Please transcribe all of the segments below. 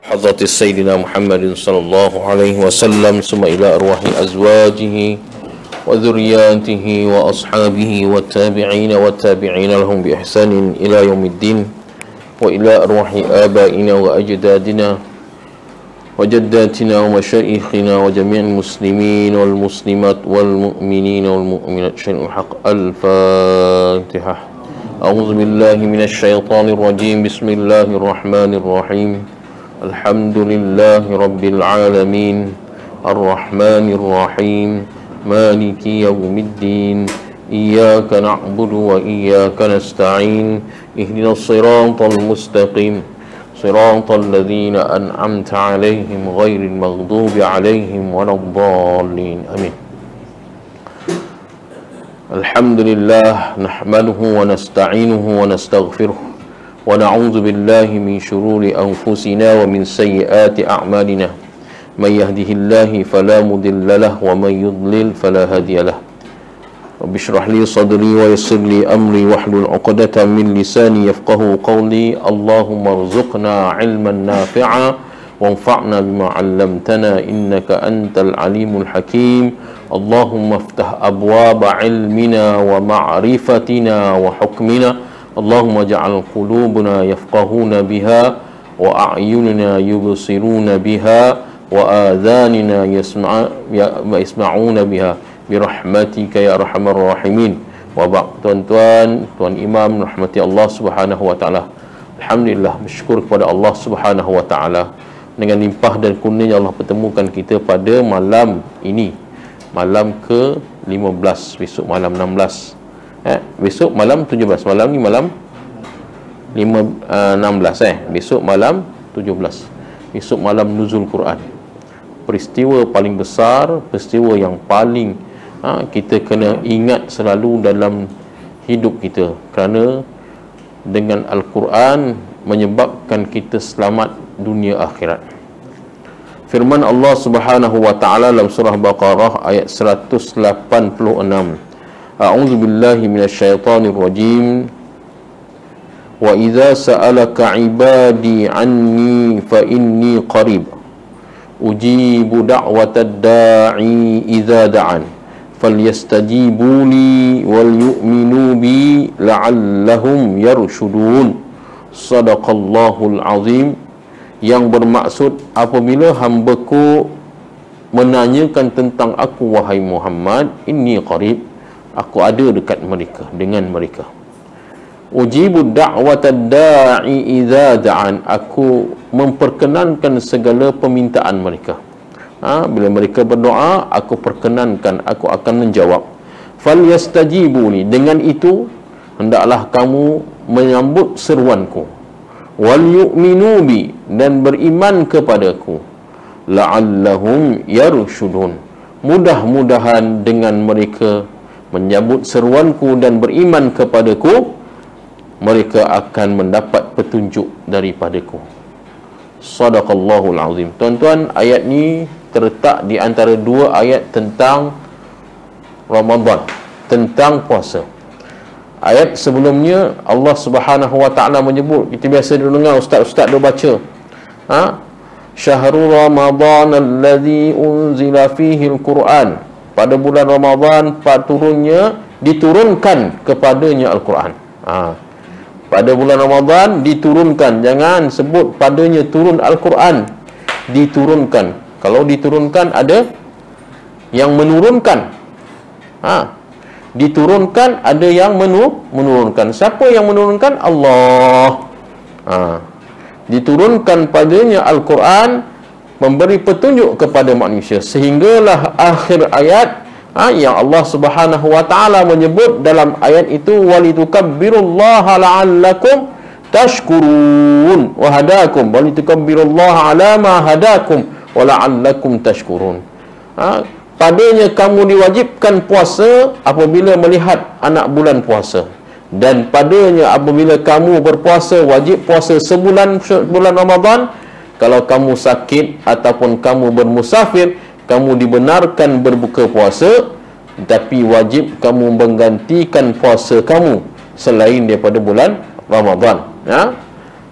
حضرة سيدنا محمد صلى الله عليه وسلم ثم إلى أرواح أزواجه وذرياته وأصحابه والتابعين والتابعين لهم بإحسان إلى يوم الدين وإلى أرواح آبائنا وأجدادنا وجداتنا ومشايخنا وجميع المسلمين والمسلمات والمؤمنين والمؤمنات شيء الحق. الفاتحة. أعوذ بالله من الشيطان الرجيم. بسم الله الرحمن الرحيم. الحمد لله رب العالمين الرحمن الرحيم مالك يوم الدين إياك نعبد وإياك نستعين اهدنا الصراط المستقيم صراط الذين أنعمت عليهم غير المغضوب عليهم ولا الضالين آمين. الحمد لله نحمده ونستعينه ونستغفره ونعوذ بالله من شرور أنفسنا ومن سيئات أعمالنا من يهده الله فلا مضل له ومن يضلل فلا هادي له. رب اشرح لي صدري ويسر لي أمري واحلل عقدة من لساني يفقه قولي. اللهم ارزقنا علما نافعا وانفعنا بما علمتنا إنك أنت العليم الحكيم. اللهم افتح أبواب علمنا ومعرفتنا وحكمنا. اللهم اجعل قلوبنا يفقهون بها وأعيننا يبصرون بها وآذاننا يسمعون بها birahmatika ya arhamar rahimin. Wa ba'd. Tuan Imam rahmati Allah Subhanahu wa taala. Alhamdulillah, bersyukur kepada Allah Subhanahu wa taala dengan limpah dan kurnianya Allah pertemukan kita pada malam ini, malam ke-15, besok malam 16. Besok malam 17, malam ni malam 16 besok malam 17. Besok malam nuzul Quran. Peristiwa paling besar, peristiwa yang paling kita kena ingat selalu dalam hidup kita, kerana dengan Al-Quran menyebabkan kita selamat dunia akhirat. Firman Allah Subhanahu wa taala dalam surah Baqarah ayat 186. A'udzu billahi minasyaitonir rajim. Wa idza sa'alaka 'ibadi 'anni fa inni qarib ujibu da'watad da'i idza da'an falyastajibu li wal yu'minu bi la'allahum yarshudun. Sadaqallahul azim. Yang bermaksud, apabila hamba-Ku menanyakan tentang aku wahai Muhammad, inni qarib, aku ada dekat mereka, dengan mereka. Ujibu da'watad da'i idza da'an, aku memperkenankan segala permintaan mereka. Bila mereka berdoa, aku perkenankan, aku akan menjawab. Falyastajibu li, dengan itu hendaklah kamu menyambut seruanku. Wal yu'minu bi, dan beriman kepadaku. La'allahum yarshudun, mudah-mudahan dengan mereka menyambut seruanku dan beriman kepadaku, mereka akan mendapat petunjuk daripadaku. Sadaqallahul azim. Tuan-tuan, ayat ni terletak di antara dua ayat tentang Ramadan, tentang puasa. Ayat sebelumnya Allah Subhanahu wa taala menyebut, kita biasa dengar ustaz-ustaz dia baca, Syahrul Ramadan alladzi unzila fihi al-Quran, pada bulan Ramadan diturunkan kepadanya Al-Quran. Pada bulan Ramadan diturunkan, jangan sebut padanya turun Al-Quran, diturunkan. Kalau diturunkan ada yang menurunkan. Diturunkan ada yang menurunkan. Siapa yang menurunkan? Allah. Diturunkan padanya Al-Quran, memberi petunjuk kepada manusia, sehinggalah akhir ayat yang Allah Subhanahu wa taala menyebut dalam ayat itu, walitukabbirullaha la'allakum tashkurun wa hadakum, walitukabbirullaha ala ma hadakum wa la'allakum tashkurun. Padanya kamu diwajibkan puasa apabila melihat anak bulan puasa, dan padanya apabila kamu berpuasa, wajib puasa bulan Ramadan. Kalau kamu sakit ataupun kamu bermusafir, kamu dibenarkan berbuka puasa, tapi wajib kamu menggantikan puasa kamu selain daripada bulan Ramadan.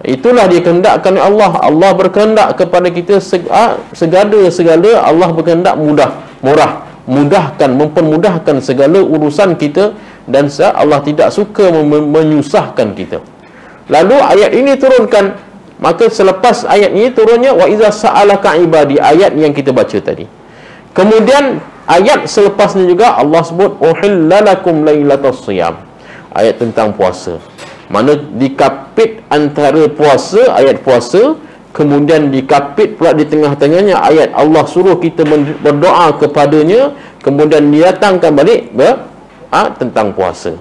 Itulah dia kehendakkan Allah. Allah berkehendak kepada kita segala Allah berkehendak mudahkan, mempermudahkan segala urusan kita, dan Allah tidak suka menyusahkan kita. Lalu ayat ini turunkan. Maka selepas ayat ini turunnya wa iza sa'alaka ibadi, ayat yang kita baca tadi. Kemudian ayat selepasnya juga Allah sebut uhillalakum lailatas siyam, ayat tentang puasa. Mana dikapit antara puasa, ayat puasa, kemudian dikapit pula di tengah-tengahnya ayat Allah suruh kita berdoa kepadanya, kemudian didatangkan balik tentang puasa.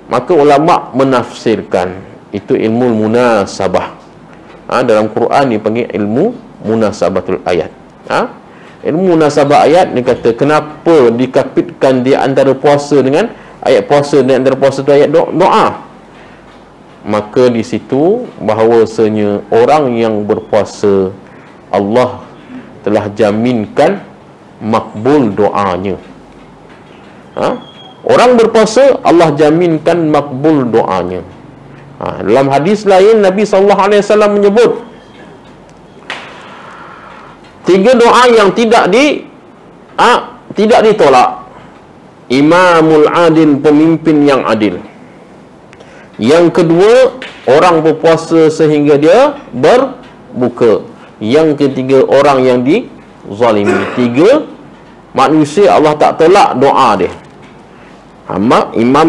Maka ulama menafsirkan itu ilmu munasabah. Dalam Quran dipanggil ilmu munasabatul ayat. Ilmu munasabah ayat, dia kata kenapa dikapitkan di antara puasa dengan ayat puasa, di antara puasa itu ayat doa. Maka di situ bahawasanya orang yang berpuasa, Allah telah jaminkan makbul doanya. Orang berpuasa, Allah jaminkan makbul doanya. Dalam hadis lain Nabi SAW menyebut 3 doa yang tidak ditolak. Imamul adil, pemimpin yang adil. Yang kedua, orang berpuasa sehingga dia berbuka. Yang ketiga, orang yang dizalimi. 3 manusia Allah tak tolak doa dia. Imam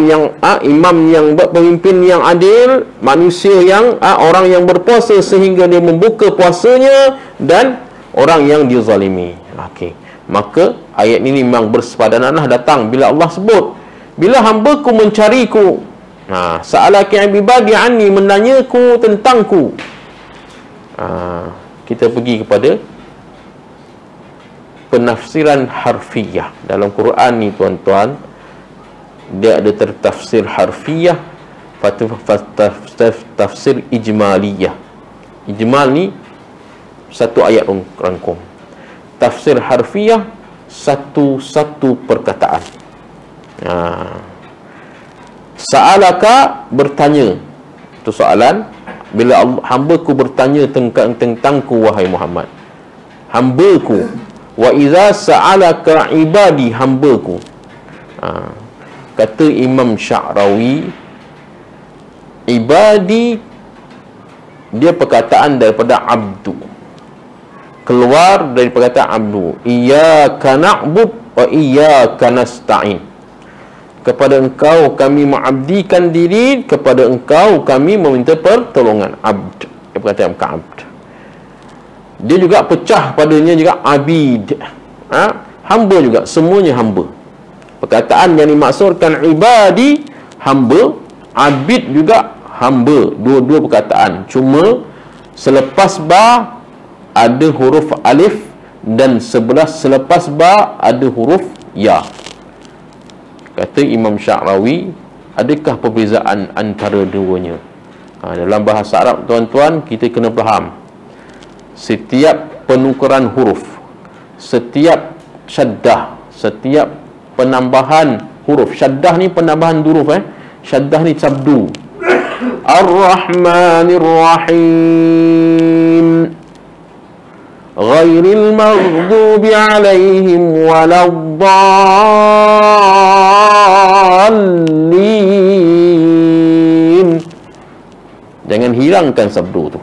yang pemimpin yang adil, manusia yang orang yang berpuasa sehingga dia membuka puasanya, dan orang yang dizalimi. Maka ayat ini memang bersepadananlah datang bila Allah sebut, bila hamba-Ku mencariku, sa'alaka ibadi anni, menanyaku tentangku. Kita pergi kepada penafsiran harfiah dalam Quran ni tuan-tuan. Dia ada tertafsir harfiah, tafsir ijmaliyah. Ijmal ni satu ayat rangkum. Tafsir harfiah satu perkataan. Sa'alaka, bertanya, itu soalan. Bila hamba-Ku bertanya tentangku wahai Muhammad, hamba-Ku. Wa iza sa'alaka ibadi, hamba-Ku. Kata Imam Sya'rawi, ibadi dia perkataan daripada abdu, keluar dari perkataan abdu. Iyyaka na'bud wa iyyaka nasta'in. Kepada Engkau kami mengabdikan diri, kepada Engkau kami meminta pertolongan. Abd, dia perkataan abd. Dia juga pecah padanya juga abid. Hamba juga, semuanya hamba. Perkataan yang dimaksudkan ibadi, hamba, abid juga hamba. Dua-dua perkataan. Cuma selepas ba ada huruf alif, dan selepas ba ada huruf ya. Kata Imam Sya'rawi, adakah perbezaan antara duanya? Dalam bahasa Arab tuan-tuan, kita kena faham setiap penukaran huruf, setiap syaddah, setiap penambahan huruf. Syaddah ni penambahan huruf, syaddah ni sabdu. Ar-Rahmanir Rahim, ghairil maghdubi alaihim waladdallin. Jangan hilangkan sabdu tu.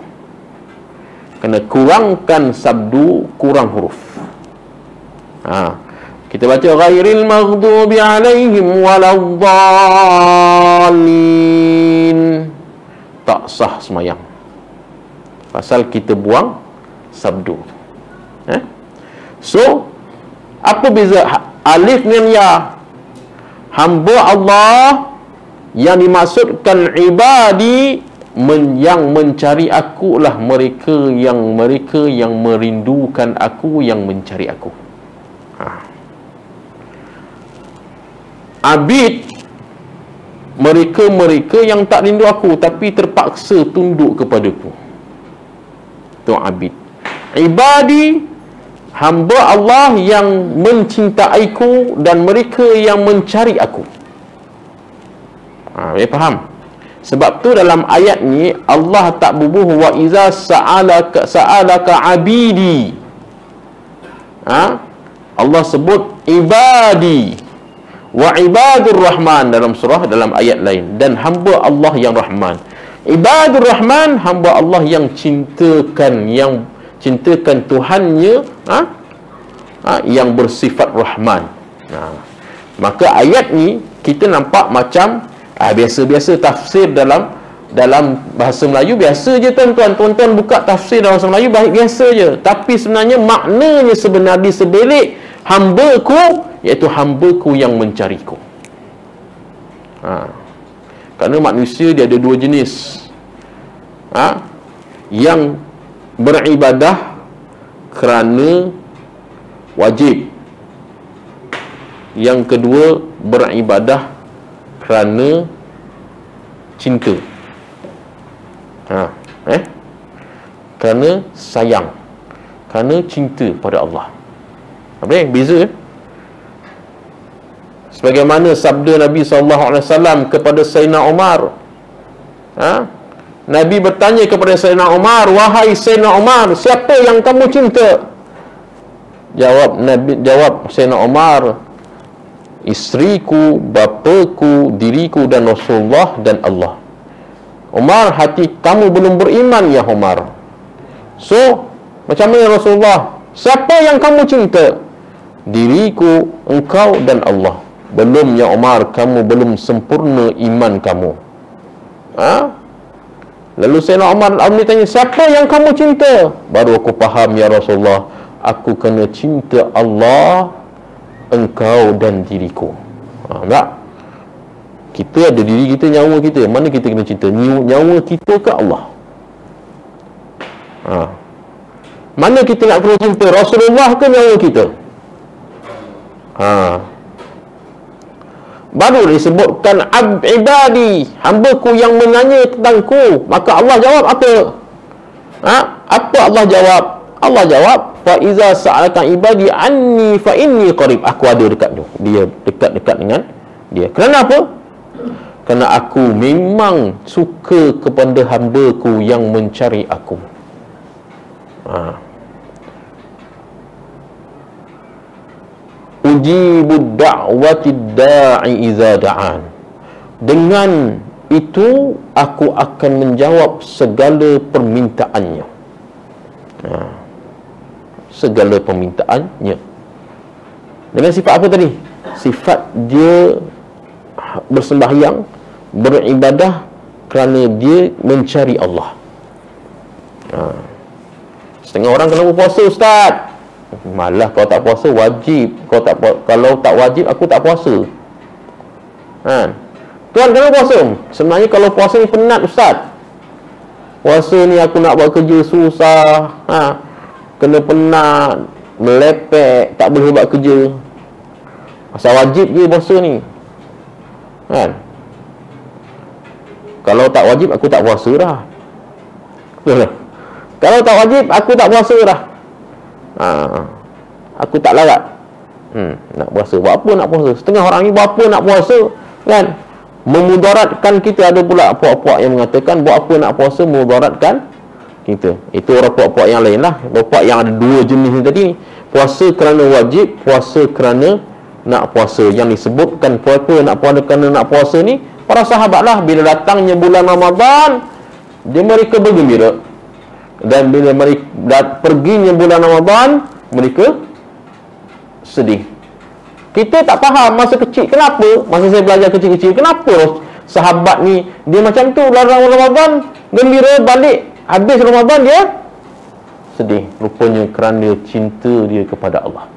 Kena kurangkan sabdu, kurang huruf. Kita baca ghairil maghdubi alaihim waladdallin, tak sah semayang pasal kita buang sabdu. So apa beza alif dengan ya? Hamba Allah yang dimaksudkan ibadi, yang mencari aku lah mereka yang merindukan aku, yang mencari aku. Abid, mereka yang tak rindu aku tapi terpaksa tunduk kepadaku. Itu abid. Ibadi, hamba Allah yang mencintaiku dan mereka yang mencari aku. Faham? Sebab tu dalam ayat ni Allah tak bubuh wa iza sa'alaka abidi. Allah sebut ibadi wa ibadur rahman dalam ayat lain, dan hamba Allah yang Rahman. Ibadur Rahman, hamba Allah yang cintakan Tuhannya, yang bersifat Rahman. Maka ayat ni kita nampak macam biasa-biasa tafsir dalam bahasa Melayu biasa je tuan-tuan. Tuan-tuan buka tafsir dalam bahasa Melayu biasa je. Tapi sebenarnya maknanya sebenarnya sebelik hamba-Ku, iaitu hamba-Ku yang mencariku. Kerana manusia dia ada dua jenis. Yang beribadah kerana wajib. Yang kedua, beribadah kerana cinta. Kerana sayang, kerana cinta pada Allah. Apa beza? Sebagaimana sabda Nabi SAW kepada Sayyidina Umar. Nabi bertanya kepada Sayyidina Umar, wahai Sayyidina Umar, siapa yang kamu cinta? Jawab Sayyidina Umar, isteriku, bapaku, diriku dan Rasulullah dan Allah. Umar, hati kamu belum beriman ya Umar. So, macam mana Rasulullah? Siapa yang kamu cinta? Diriku, engkau dan Allah. Belum ya Umar, kamu belum sempurna iman kamu. Lalu Sayyidina Umar tanya, siapa yang kamu cinta? Baru aku faham ya Rasulullah, aku kena cinta Allah, engkau dan diriku. Tak? Kita ada diri kita, nyawa kita. Mana kita kena cinta? Nyawa kita ke Allah? Mana kita nak kena cinta? Rasulullah ke nyawa kita? Baru disebutkan ibadi, hamba-Ku yang menanya tentangku. Maka Allah jawab apa? Apa Allah jawab? Allah jawab, fa iza sa'alaka ibadi anni fa inni qarib. Aku ada dekat dia, dekat-dekat dengan dia. Kerana apa? Kerana aku memang suka kepada hamba-Ku yang mencari aku. Ujibud da'watid da'i iza da'an. Dengan itu aku akan menjawab segala permintaannya. Segala permintaannya. Dengan sifat apa tadi? Sifat dia bersembahyang, beribadah kerana dia mencari Allah. Setengah orang kenapa puasa Ustaz? Malah kalau tak puasa wajib. Kalau tak wajib aku tak puasa. Tuan kenapa puasa? Sebenarnya kalau puasa ni penat Ustaz. Puasa ni aku nak buat kerja susah, kena penat, melepek, tak boleh buat kerja. Asal wajib je puasa ni. Kalau tak wajib aku tak puasa dah. Betul. Kalau tak wajib aku tak puasa dah. Aku tak larat. Nak puasa. Buat apa nak puasa? Setengah orang ni buat apa nak puasa, kan? Memudaratkan kita. Ada pula puak-puak yang mengatakan buat apa nak puasa memudaratkan kita. Itu orang puak-puak yang lain lah. Puak yang ada dua jenis ni tadi. Puasa kerana wajib, puasa kerana nak puasa. Yang disebutkan puasa nak puasa kerana nak puasa ni, para sahabat lah, bila datangnya bulan Ramadan, mereka bergembira. Dan bila mereka perginya bulan Ramadan, mereka sedih. Kita tak faham masa kecil. Kenapa? Masa saya belajar kecil-kecil, kenapa sahabat ni dia macam tu? Bulan Ramadan gembira, balik habis Ramadan dia sedih. Rupanya kerana cinta dia kepada Allah,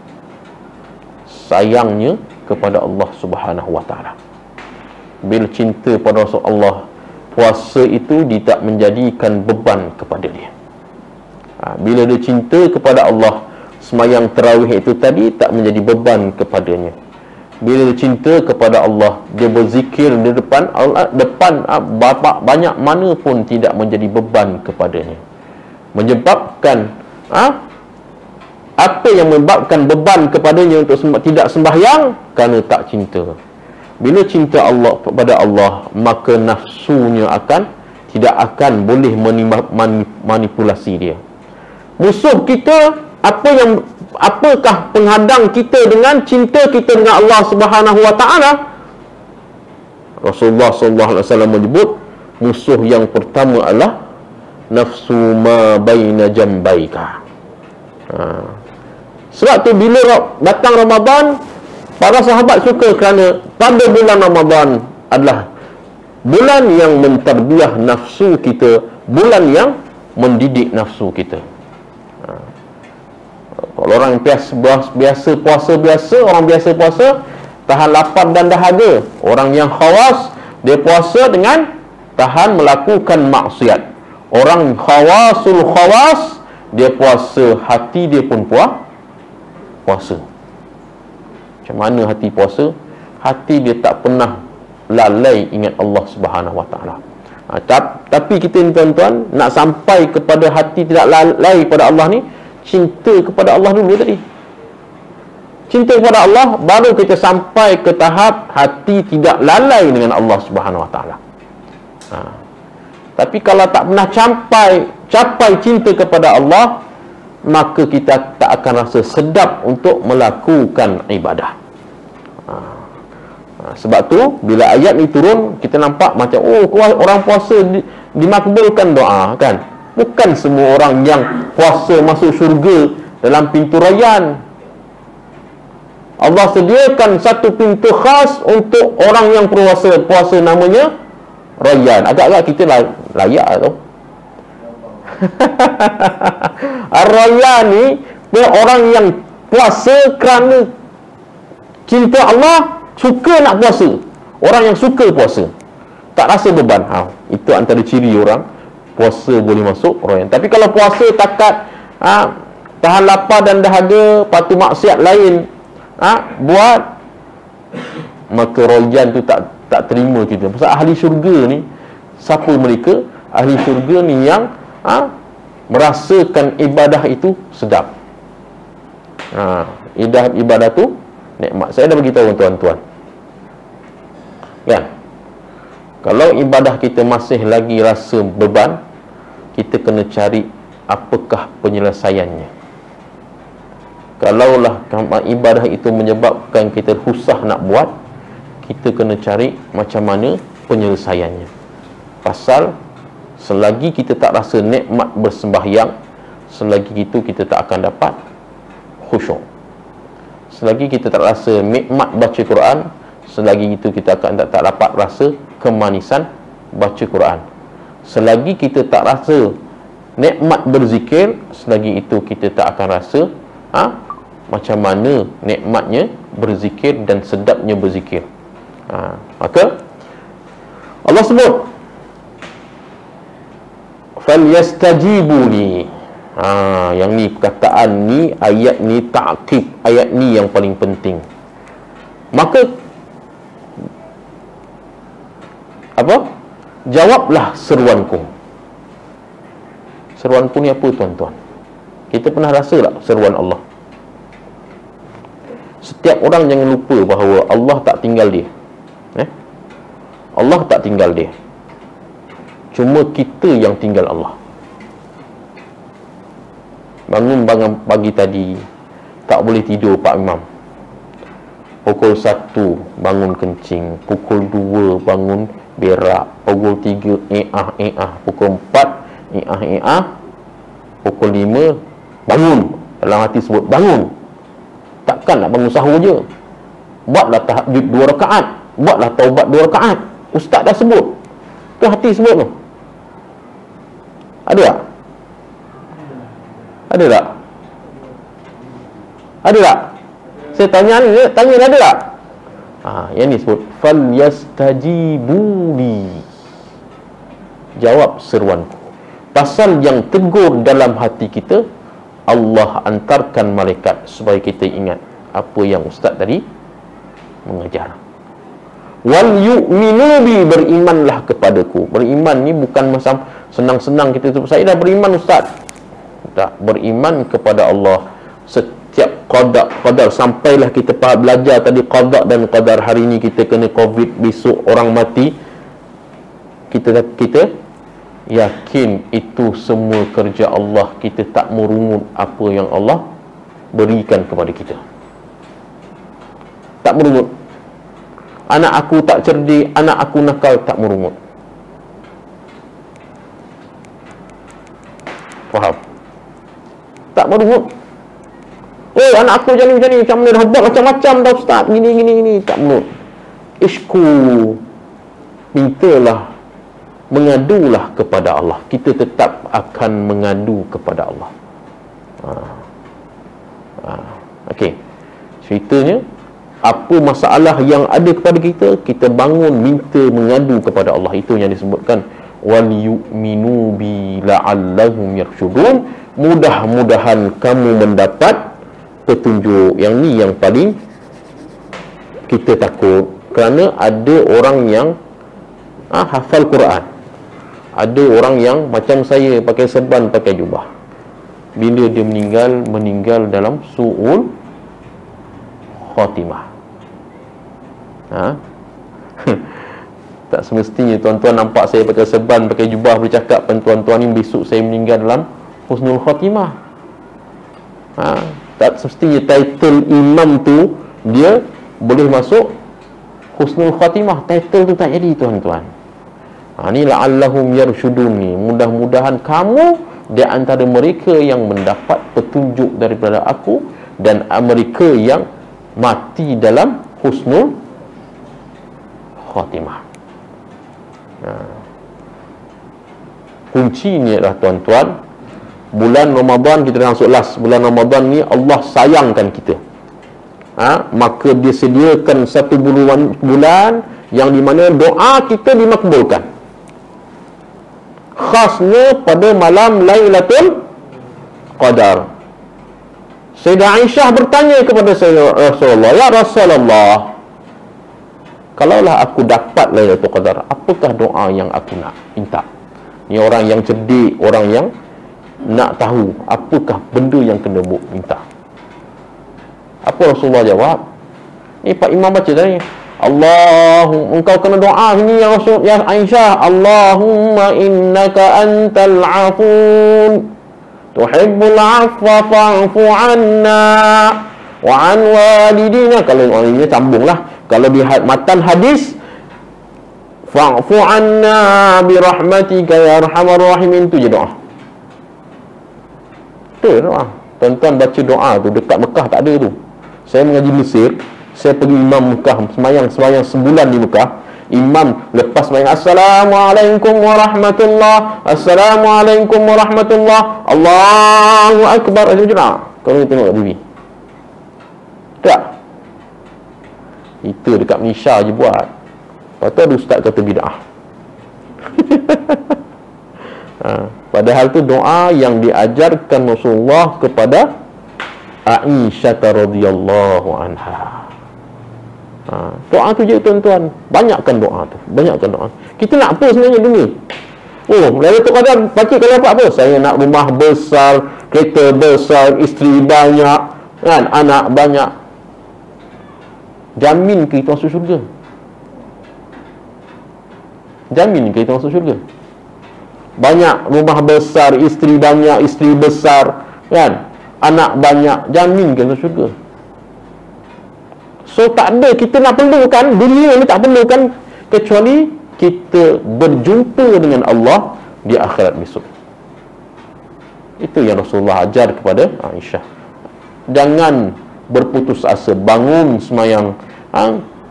sayangnya kepada Allah Subhanahu wa ta'ala. Bila cinta pada Rasulullah, puasa itu tidak menjadikan beban kepada dia. Bila dia cinta kepada Allah, semayang tarawih itu tadi tak menjadi beban kepadanya. Bila dia cinta kepada Allah, dia berzikir di depan Allah, depan banyak mana pun tidak menjadi beban kepadanya. Menyebabkan apa yang menyebabkan beban kepadanya untuk tidak sembahyang? Kerana tak cinta. Bila cinta Allah kepada Allah, maka nafsunya tidak akan boleh manipulasi dia. Musuh kita, apakah penghadang kita dengan cinta kita dengan Allah Subhanahu wa taala? Rasulullah sallallahu alaihi wasallam menyebut musuh yang pertama adalah nafsu ma baina jambaika. Sebab tu bila datang Ramadan, para sahabat suka kerana pada bulan Ramadan adalah bulan yang mentarbiah nafsu kita, bulan yang mendidik nafsu kita. Kalau orang biasa puasa, orang biasa puasa tahan lapar dan dahaga. Orang yang khawas, dia puasa dengan tahan melakukan maksiat. Orang khawasul khawas, dia puasa, hati dia pun puasa. Macam mana hati puasa? Hati dia tak pernah lalai ingat Allah Subhanahu wa taala. Tapi kita ni tuan-tuan, nak sampai kepada hati tidak lalai pada Allah ni, cinta kepada Allah dulu tadi. Cinta kepada Allah, baru kita sampai ke tahap hati tidak lalai dengan Allah Subhanahu wa taala. Tapi kalau tak pernah capai cinta kepada Allah, maka kita tak akan rasa sedap untuk melakukan ibadah. Sebab tu bila ayat ni turun, kita nampak macam orang puasa dimakbulkan doa, kan? Bukan semua orang yang puasa masuk syurga dalam pintu Rayyan. Allah sediakan satu pintu khas untuk orang yang puasa, namanya Rayyan. Agak-agak kita layak tau. Rayyan ni orang yang puasa kerana cinta Allah, suka nak puasa. Orang yang suka puasa, tak rasa beban. Itu antara ciri orang puasa boleh masuk Rayyan. Tapi kalau puasa takat tahan lapar dan dahaga, patu maksiat lain buat, maka Rayyan tu tak terima kita. Pasal ahli syurga ni, siapa mereka? Ahli syurga ni yang merasakan ibadah itu sedap. Ibadah tu nikmat. Saya dah beritahu tuan-tuan, kan? Kalau ibadah kita masih lagi rasa beban, kita kena cari apakah penyelesaiannya. Kalaulah ibadah itu menyebabkan kita susah nak buat, kita kena cari macam mana penyelesaiannya. Pasal selagi kita tak rasa nikmat bersembahyang, selagi itu kita tak akan dapat khusyuk. Selagi kita tak rasa nikmat baca Quran, selagi itu kita akan tak dapat rasa kemanisan baca Quran. Selagi kita tak rasa nikmat berzikir, selagi itu kita tak akan rasa macam mana nikmatnya berzikir dan sedapnya berzikir. Maka Allah sebut falyastajibu li. Yang ni perkataan ni, ayat ni ta'qib, ayat ni yang paling penting. Maka jawablah seruanku. Seruanku ni apa tuan-tuan? Kita pernah rasa tak seruan Allah? Setiap orang jangan lupa bahawa Allah tak tinggal dia. Allah tak tinggal dia. Cuma kita yang tinggal Allah. Bangun pagi tadi, tak boleh tidur Pak Imam. Pukul 1 bangun kencing, pukul 2 bangun berak, pukul 3 pukul 4 pukul 5 bangun. Dalam hati sebut bangun. Takkan nak bangun sahur je. Buatlah tahajud 2 rakaat, buatlah taubat 2 rakaat. Ustaz dah sebut, ke hati sebut tu? Ada tak? Ada tak? Ada tak? Saya tanya ada tak? Yang ni sebut falyastajibuli. Jawab seruanku. Pasal yang tegur dalam hati kita, Allah antarkan malaikat supaya kita ingat apa yang ustaz tadi mengajar. Wal yu'minu bi, berimanlah kepadaku. Beriman ni bukan macam senang-senang kita tu, saya dah beriman ustaz. Tak, beriman kepada Allah. Setiap qadar sampailah kita belajar tadi qada dan qadar. Hari ni kita kena covid, besok orang mati, kita yakin itu semua kerja Allah. Kita tak merungut apa yang Allah berikan kepada kita, tak merungut. Anak aku tak cerdik, anak aku nakal, tak merungut. Faham? Tak merungut. Oh, anak aku macam ni, macam mana dah buat macam-macam dah ustaz, gini, tak merungut. Ishku, mintalah, mengadulah kepada Allah. Kita tetap akan mengadu kepada Allah. Okey, ceritanya apa masalah yang ada kepada kita, kita bangun minta mengadu kepada Allah. Itu yang disebutkan wal yu'minu bi la'allahum yarshudun. Mudah-mudahan kamu mendapat petunjuk. Yang ni yang paling kita takut, kerana ada orang yang hafal Quran, ada orang yang macam saya pakai serban, pakai jubah. Bila dia meninggal dalam su'ul khatimah. Tak semestinya tuan-tuan nampak saya pakai serban, pakai jubah, bercakap tuan-tuan ni besok saya meninggal dalam husnul khatimah. Tak semestinya title imam tu dia boleh masuk husnul khatimah. Title tu tak jadi tuan-tuan. Ni la'allahum yarshudun ni. Mudah-mudahan kamu di antara mereka yang mendapat petunjuk daripada aku, dan mereka yang mati dalam husnul khatimah. Kunci ni adalah tuan-tuan, bulan Ramadan kita dah masuk last. Bulan Ramadan ni Allah sayangkan kita. Maka dia sediakan satu bulan yang di mana doa kita dimakbulkan, khasnya pada malam Lailatul Qadar. Sayyidah Aisyah bertanya kepada Rasulullah, ya Rasulullah, kalaulah aku dapat Lailatul Qadar, apakah doa yang aku nak minta? Ni orang yang cerdik, orang yang nak tahu apakah benda yang kena minta. Apa Rasulullah jawab? Ni Pak Imam baca tadi, engkau kena doa ini ya Rasul, ya Aisyah, Allahumma innaka antal afun tuhibbul afwa fa'fu anna wa an walidina. Kalau ini sambunglah. Kalau di matan hadis, fa'fu anna bi rahmatika ya arhamar rahimin, tu je doa. Tu doa. Tuan-tuan baca doa tu dekat Mekah tak ada tu. Saya mengaji Mesir, saya pergi imam Mekah, semayang sebulan di Mekah. Imam lepas semayang, Assalamualaikum warahmatullah, Assalamualaikum warahmatullah, Allahu Akbar. Kalau tengok kat TV tak? Itu dekat Malaysia je buat. Lepas tu ada ustaz kata bid'ah. Padahal tu doa yang diajarkan Rasulullah kepada Aisyah radhiyallahu anha. Doa tu je tuan-tuan. Banyakkan doa tu. Banyakkan doa. Kita nak apa sebenarnya dunia? Lailatul Qadar baca kalau apa? Saya nak rumah besar, kereta besar, isteri banyak, kan, anak banyak. Jamin ke kita masuk syurga? Jamin ke kita masuk syurga? Banyak rumah besar, isteri banyak, isteri besar, kan, anak banyak, jamin ke masuk syurga? So tak ada, kita nak perlukan dunia ni, tak perlukan kecuali kita berjumpa dengan Allah di akhirat besok. Itu yang Rasulullah ajar kepada Aisyah. Jangan berputus asa, bangun semayang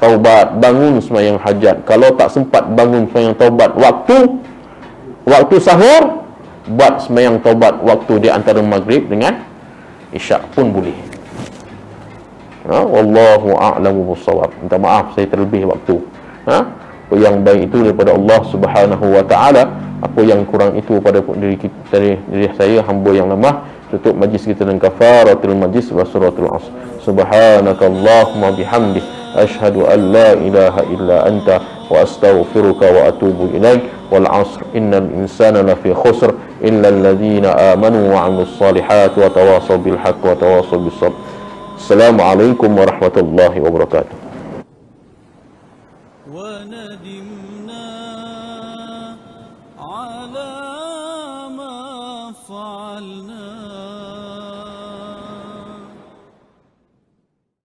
taubat, bangun semayang hajat. Kalau tak sempat bangun semayang taubat waktu sahur, buat semayang taubat waktu di antara maghrib dengan isyak pun boleh. Wallahu a'lamu bissawab. Minta maaf saya terlebih waktu. Apa yang baik itu daripada Allah Subhanahu wa taala, apa yang kurang itu pada diri saya, hamba yang lemah. Tutup majlis kita dengan kafaratul majlis wa suratul asr. Subhanakallahumma bihamdik, asyhadu an la ilaha illa anta wa astaghfiruka wa atubu ilaik. Wal asr innal insana lafi khusr illa alladhina amanu wa 'amilus salihati wa tawasaw bil haqqi wa tawasaw bis sabr. Assalamualaikum warahmatullahi wabarakatuh. وندمنا على ما فعلنا